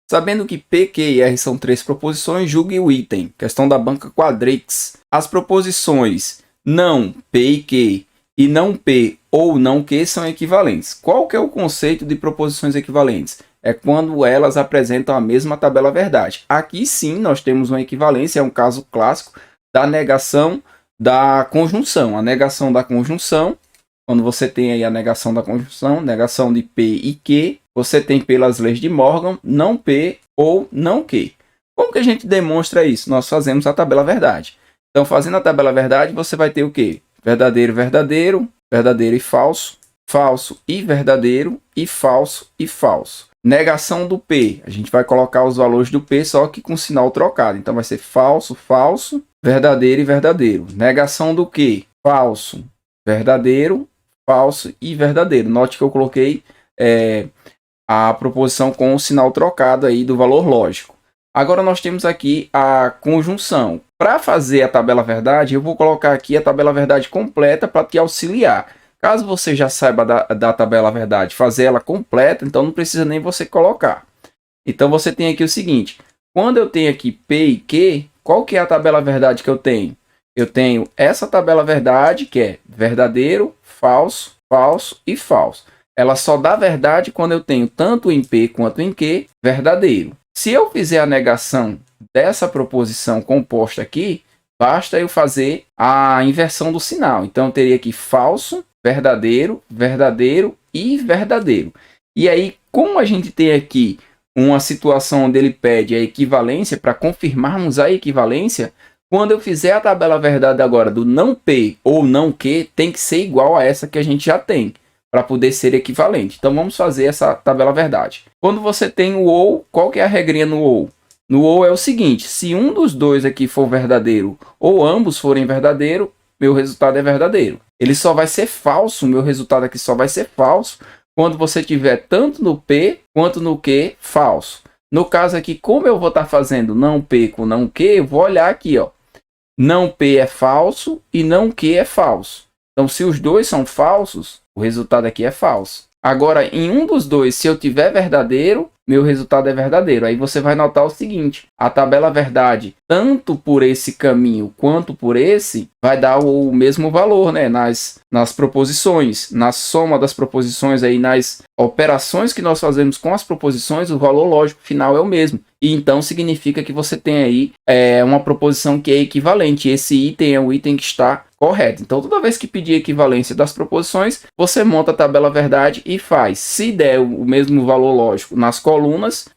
Sabendo que P, Q e R são 3 proposições, julgue o item. Questão da banca Quadrix. As proposições não P e Q e não P ou não Q são equivalentes. Qual que é o conceito de proposições equivalentes? É quando elas apresentam a mesma tabela verdade. Aqui sim nós temos uma equivalência, é um caso clássico da negação da conjunção. A negação da conjunção, quando você tem aí a negação da conjunção, negação de P e Q, você tem pelas leis de Morgan, não P ou não Q. Como que a gente demonstra isso? Nós fazemos a tabela verdade. Então, fazendo a tabela verdade, você vai ter o quê? Verdadeiro, verdadeiro, verdadeiro e falso, falso e verdadeiro, e falso e falso. Negação do P, a gente vai colocar os valores do P, só que com sinal trocado. Então, vai ser falso, falso, verdadeiro e verdadeiro. Negação do Q, falso, verdadeiro, falso e verdadeiro. Note que eu coloquei a proposição com o sinal trocado aí do valor lógico. Agora nós temos aqui a conjunção. Para fazer a tabela verdade, eu vou colocar aqui a tabela verdade completa para te auxiliar. Caso você já saiba da tabela verdade, fazer ela completa, então não precisa nem você colocar. Então você tem aqui o seguinte, quando eu tenho aqui P e Q, qual que é a tabela verdade que eu tenho? Eu tenho essa tabela verdade, que é verdadeiro, falso, falso e falso. Ela só dá verdade quando eu tenho tanto em P quanto em Q verdadeiro. Se eu fizer a negação dessa proposição composta aqui, basta eu fazer a inversão do sinal. Então, eu teria aqui falso, verdadeiro, verdadeiro e verdadeiro. E aí, como a gente tem aqui uma situação onde ele pede a equivalência, para confirmarmos a equivalência, quando eu fizer a tabela verdade agora do não P ou não Q, tem que ser igual a essa que a gente já tem, para poder ser equivalente. Então, vamos fazer essa tabela verdade. Quando você tem o ou, qual que é a regrinha no ou? No ou é o seguinte, se um dos dois aqui for verdadeiro ou ambos forem verdadeiro, meu resultado é verdadeiro. Ele só vai ser falso, meu resultado aqui só vai ser falso, quando você tiver tanto no P quanto no Q falso. No caso aqui, como eu vou estar fazendo não P com não Q, eu vou olhar aqui, ó. Não P é falso e não Q é falso. Então, se os dois são falsos, o resultado aqui é falso. Agora, em um dos dois, se eu tiver verdadeiro, meu resultado é verdadeiro. Aí você vai notar o seguinte, a tabela verdade, tanto por esse caminho quanto por esse, vai dar o mesmo valor, né? Nas proposições, na soma das proposições, aí, nas operações que nós fazemos com as proposições, o valor lógico final é o mesmo. E então significa que você tem aí uma proposição que é equivalente. Esse item é o item que está correto. Então, toda vez que pedir equivalência das proposições, você monta a tabela verdade e faz. Se der o mesmo valor lógico nas colunas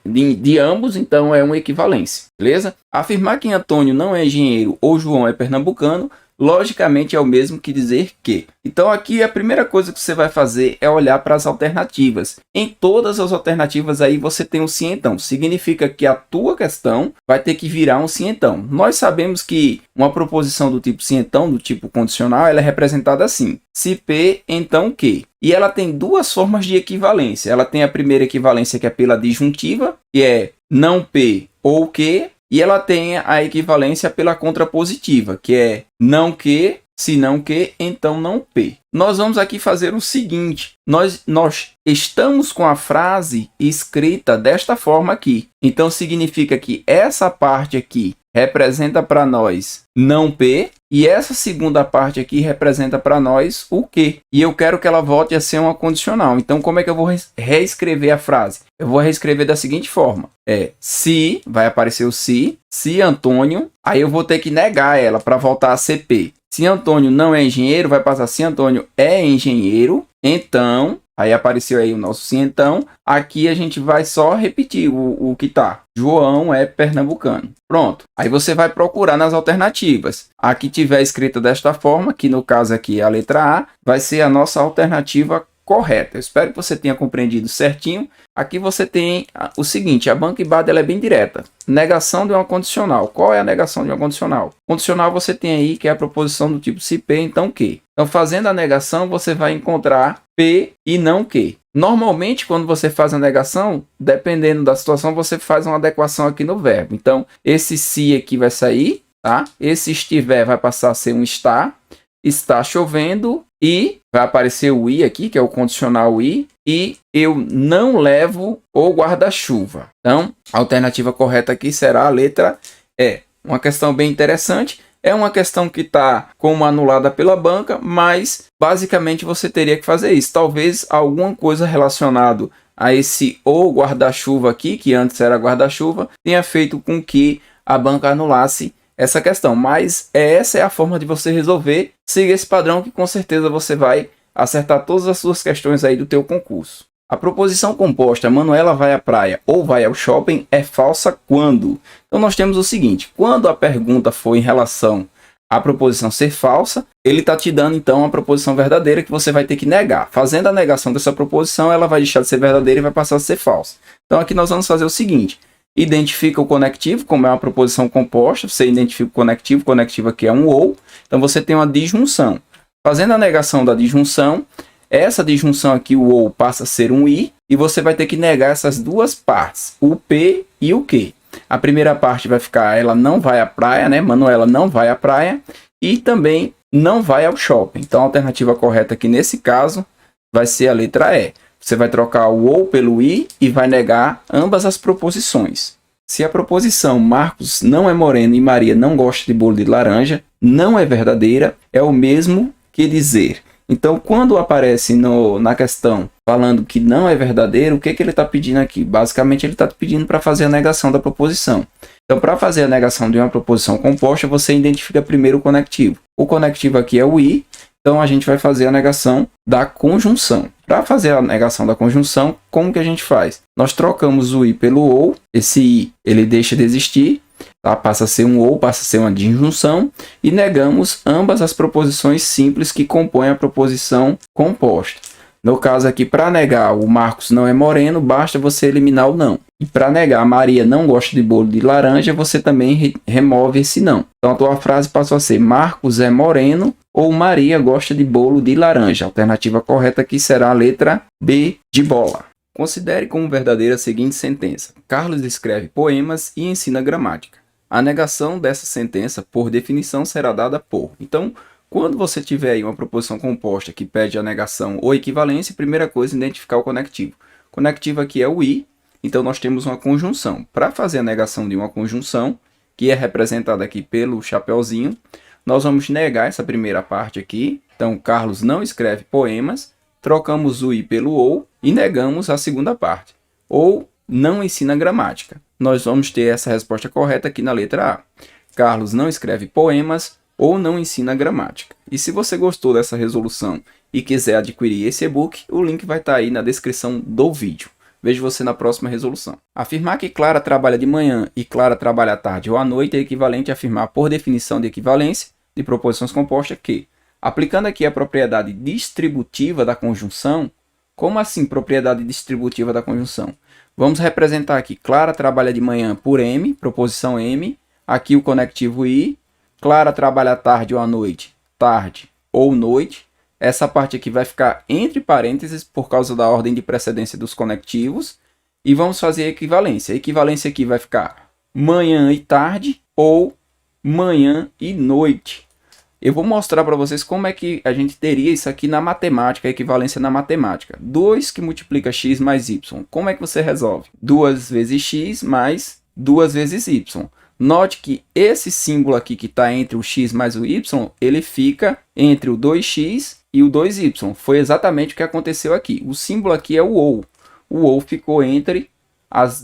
de ambos, então é uma equivalência, beleza? Afirmar que Antônio não é engenheiro ou João é pernambucano, logicamente é o mesmo que dizer que. Então aqui a primeira coisa que você vai fazer é olhar para as alternativas. Em todas as alternativas aí você tem um sim então. Significa que a tua questão vai ter que virar um sim então. Nós sabemos que uma proposição do tipo sim então, do tipo condicional, ela é representada assim. Se P, então Q. E ela tem duas formas de equivalência. Ela tem a primeira equivalência que é pela disjuntiva, que é não P ou Q. E ela tem a equivalência pela contrapositiva, que é não Q, se não Q, então não P. Nós vamos aqui fazer o seguinte, nós estamos com a frase escrita desta forma aqui. Então, significa que essa parte aqui representa para nós não P, e essa segunda parte aqui representa para nós o Q. E eu quero que ela volte a ser uma condicional. Então, como é que eu vou reescrever a frase? Eu vou reescrever da seguinte forma. Se, vai aparecer o se Antônio, aí eu vou ter que negar ela para voltar a ser P. Se Antônio não é engenheiro, vai passar se Antônio é engenheiro, então, aí apareceu aí o nosso sim então, aqui a gente vai só repetir o que tá. João é pernambucano. Pronto. Aí você vai procurar nas alternativas. A que tiver escrita desta forma, que no caso aqui é a letra A, vai ser a nossa alternativa correta. Eu espero que você tenha compreendido certinho. Aqui você tem o seguinte, a banca IBAD ela é bem direta. Negação de uma condicional. Qual é a negação de uma condicional? Condicional você tem aí que é a proposição do tipo se P, então Q. Então, fazendo a negação, você vai encontrar P e não Q. Normalmente, quando você faz a negação, dependendo da situação, você faz uma adequação aqui no verbo. Então, esse se aqui vai sair, tá? Esse estiver vai passar a ser um está. Está chovendo e vai aparecer o I aqui, que é o condicional I, e eu não levo o guarda-chuva. Então, a alternativa correta aqui será a letra E. Uma questão bem interessante. É uma questão que está como anulada pela banca, mas basicamente você teria que fazer isso. Talvez alguma coisa relacionada a esse o guarda-chuva aqui, que antes era guarda-chuva, tenha feito com que a banca anulasse essa questão. Mas essa é a forma de você resolver. Siga esse padrão que com certeza você vai acertar todas as suas questões aí do teu concurso. A proposição composta Manuela vai à praia ou vai ao shopping é falsa quando? Então nós temos o seguinte, quando a pergunta for em relação à proposição ser falsa, ele está te dando então a proposição verdadeira que você vai ter que negar. Fazendo a negação dessa proposição, ela vai deixar de ser verdadeira e vai passar a ser falsa. Então aqui nós vamos fazer o seguinte, identifica o conectivo, como é uma proposição composta, você identifica o conectivo aqui é um ou, então você tem uma disjunção. Fazendo a negação da disjunção, essa disjunção aqui, o ou, passa a ser um i, e você vai ter que negar essas duas partes, o p e o q. A primeira parte vai ficar, ela não vai à praia, né? Manuela não vai à praia, e também não vai ao shopping. Então, a alternativa correta aqui nesse caso vai ser a letra E. Você vai trocar o ou pelo i e vai negar ambas as proposições. Se a proposição Marcos não é moreno e Maria não gosta de bolo de laranja, não é verdadeira, é o mesmo que dizer. Então, quando aparece na questão falando que não é verdadeiro, o que ele está pedindo aqui? Basicamente, ele está pedindo para fazer a negação da proposição. Então, para fazer a negação de uma proposição composta, você identifica primeiro o conectivo. O conectivo aqui é o i, então a gente vai fazer a negação da conjunção. Para fazer a negação da conjunção, como que a gente faz? Nós trocamos o i pelo ou, esse i ele deixa de existir, tá? Passa a ser um ou, passa a ser uma disjunção, e negamos ambas as proposições simples que compõem a proposição composta. No caso aqui, para negar o Marcos não é moreno, basta você eliminar o não. E para negar a Maria não gosta de bolo de laranja, você também remove esse não. Então a tua frase passou a ser Marcos é moreno ou Maria gosta de bolo de laranja. A alternativa correta aqui será a letra B de bola. Considere como verdadeira a seguinte sentença. Carlos escreve poemas e ensina gramática. A negação dessa sentença, por definição, será dada por. Então, quando você tiver aí uma proposição composta que pede a negação ou equivalência, primeira coisa, identificar o conectivo. O conectivo aqui é o i, então nós temos uma conjunção. Para fazer a negação de uma conjunção, que é representada aqui pelo chapeuzinho, nós vamos negar essa primeira parte aqui. Então, Carlos não escreve poemas, trocamos o i pelo ou e negamos a segunda parte. Ou não ensina gramática. Nós vamos ter essa resposta correta aqui na letra A. Carlos não escreve poemas ou não ensina gramática. E se você gostou dessa resolução e quiser adquirir esse e-book, o link vai estar aí na descrição do vídeo. Vejo você na próxima resolução. Afirmar que Clara trabalha de manhã e Clara trabalha à tarde ou à noite é equivalente a afirmar por definição de equivalência de proposições compostas que, aplicando aqui a propriedade distributiva da conjunção, como assim propriedade distributiva da conjunção? Vamos representar aqui, Clara trabalha de manhã por M, proposição M, aqui o conectivo I, Clara trabalha à tarde ou à noite, tarde ou noite. Essa parte aqui vai ficar entre parênteses por causa da ordem de precedência dos conectivos. E vamos fazer a equivalência. A equivalência aqui vai ficar manhã e tarde ou manhã e noite. Eu vou mostrar para vocês como é que a gente teria isso aqui na matemática, a equivalência na matemática. 2 que multiplica x mais y. Como é que você resolve? 2 vezes x mais 2 vezes y. Note que esse símbolo aqui que está entre o x mais o y, ele fica entre o 2x e o 2y. Foi exatamente o que aconteceu aqui. O símbolo aqui é o ou. O ou ficou entre os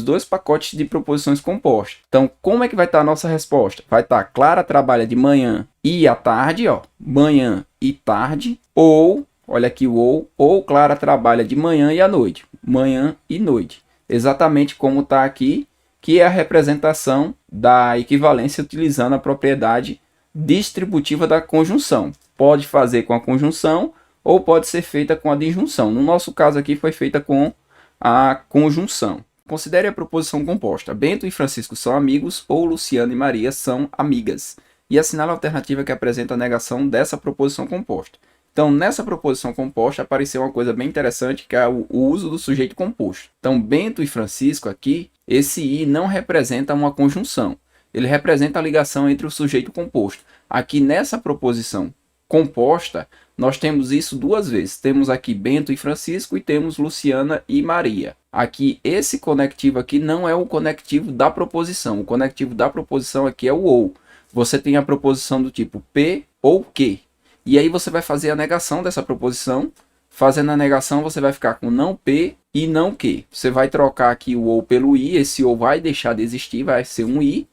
dois pacotes de proposições compostas. Então, como é que vai estar a nossa resposta? Vai estar Clara trabalha de manhã e à tarde, ó, manhã e tarde, ou, olha aqui o ou Clara trabalha de manhã e à noite, manhã e noite. Exatamente como está aqui, que é a representação da equivalência utilizando a propriedade distributiva da conjunção. Pode fazer com a conjunção ou pode ser feita com a disjunção. No nosso caso aqui foi feita com a conjunção. Considere a proposição composta. Bento e Francisco são amigos ou Luciano e Maria são amigas. E assinale a alternativa que apresenta a negação dessa proposição composta. Então, nessa proposição composta apareceu uma coisa bem interessante, que é o uso do sujeito composto. Então, Bento e Francisco aqui, esse i não representa uma conjunção. Ele representa a ligação entre o sujeito composto. Aqui nessa proposição composta, nós temos isso duas vezes. Temos aqui Bento e Francisco e temos Luciana e Maria. Aqui, esse conectivo aqui não é o conectivo da proposição. O conectivo da proposição aqui é o ou. Você tem a proposição do tipo P ou Q. E aí você vai fazer a negação dessa proposição. Fazendo a negação, você vai ficar com não P e não Q. Você vai trocar aqui o ou pelo I. Esse ou vai deixar de existir, vai ser um I.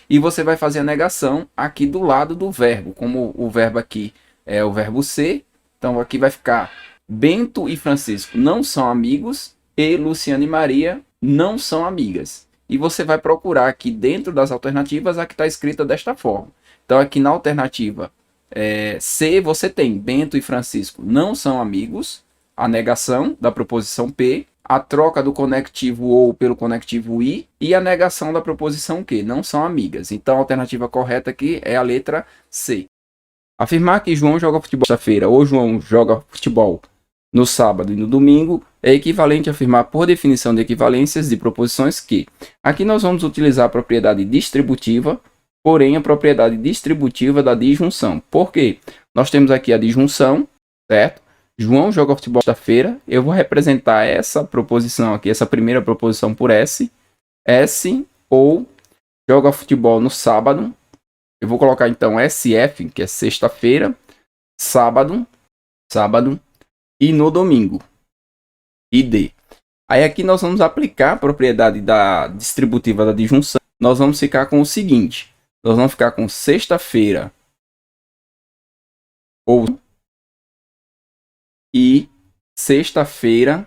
E você vai fazer a negação aqui do lado do verbo. Como o verbo aqui é o verbo ser, então aqui vai ficar Bento e Francisco não são amigos e Luciana e Maria não são amigas. E você vai procurar aqui dentro das alternativas a que está escrita desta forma. Então aqui na alternativa C você tem Bento e Francisco não são amigos, a negação da proposição P, a troca do conectivo ou pelo conectivo I e a negação da proposição Q, não são amigas. Então a alternativa correta aqui é a letra C. Afirmar que João joga futebol na sexta-feira ou João joga futebol no sábado e no domingo é equivalente a afirmar por definição de equivalências de proposições que aqui nós vamos utilizar a propriedade distributiva, porém a propriedade distributiva da disjunção. Por quê? Nós temos aqui a disjunção, certo? João joga futebol na sexta-feira. Eu vou representar essa proposição aqui, essa primeira proposição por S. S ou joga futebol no sábado. Eu vou colocar então SF, que é sexta-feira, sábado, e no domingo, ID. Aí aqui nós vamos aplicar a propriedade da distributiva da disjunção. Nós vamos ficar com o seguinte. Nós vamos ficar com sexta-feira ou e sexta-feira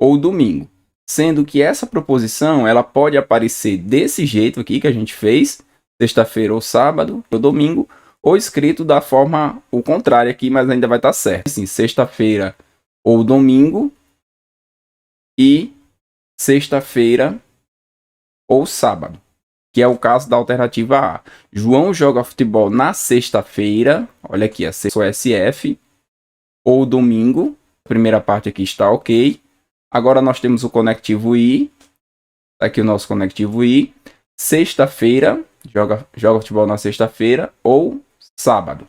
ou domingo. Sendo que essa proposição ela pode aparecer desse jeito aqui que a gente fez, sexta-feira ou sábado ou domingo, ou escrito da forma o contrário aqui, mas ainda vai estar certo. Assim, sexta-feira ou domingo e sexta-feira ou sábado, que é o caso da alternativa A. João joga futebol na sexta-feira, olha aqui, a SF, ou domingo. A primeira parte aqui está ok. Agora nós temos o conectivo I, aqui o nosso conectivo I, sexta-feira, joga futebol na sexta-feira ou sábado.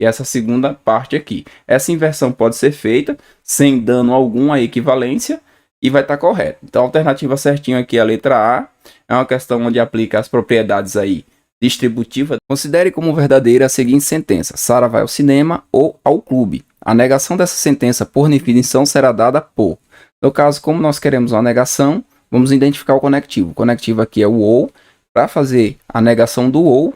E essa segunda parte aqui. Essa inversão pode ser feita sem dano algum à equivalência e vai estar correto. Então a alternativa certinha aqui é a letra A. É uma questão onde aplica as propriedades aí distributivas. Considere como verdadeira a seguinte sentença. Sara vai ao cinema ou ao clube. A negação dessa sentença por definição será dada por. No caso, como nós queremos uma negação, vamos identificar o conectivo. O conectivo aqui é o ou. Para fazer a negação do ou,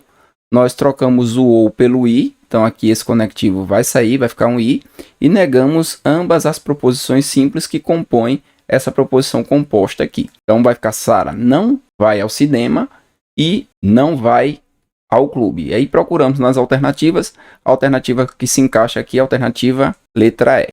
nós trocamos o ou pelo i. Então aqui esse conectivo vai sair, vai ficar um i. E negamos ambas as proposições simples que compõem essa proposição composta aqui. Então vai ficar Sara não vai ao cinema e não vai ao clube. E aí procuramos nas alternativas. A alternativa que se encaixa aqui é a alternativa letra E.